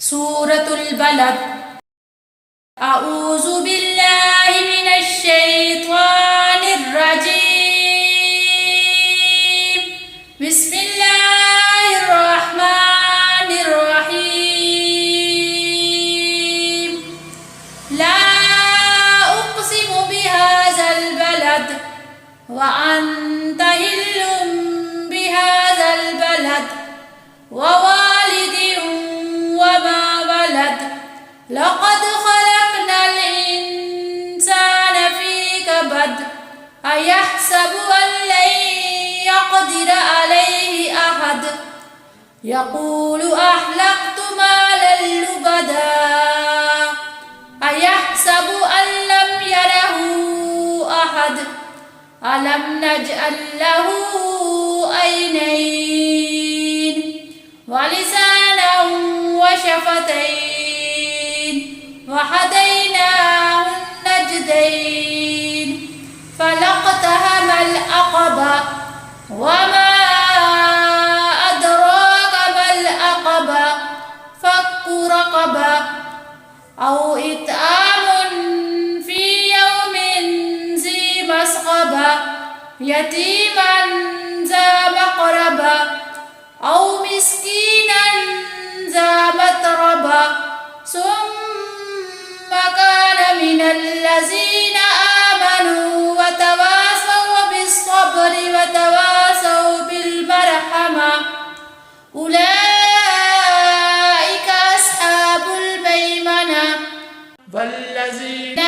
سورة البلد. أعوذ بالله من الشيطان الرجيم. بسم الله الرحمن الرحيم. لا أقسم بهذا البلد وأنت حل بهذا البلد ووالد وما ولد. لقد خلقنا الإنسان في كبد. أيحسب أن لن يقدر عليه أحد. يقول أهلكت مالا لبدا. أيحسب أن لم يره أحد. ألم نجعل له عينين ولسانا وشفتين وهديناه النجدين. فلاقتحم العقبة وما أدراك ما العقبة. فك رقبة أو إطعام في يوم ذي مسغبة يتيما ذا مقربة أو مسكينا ذا متربة ثم كان من الذين آمنوا وتواصوا بالصبر وتواصوا بالمرحمة. أولئك أصحاب الميمنة والذين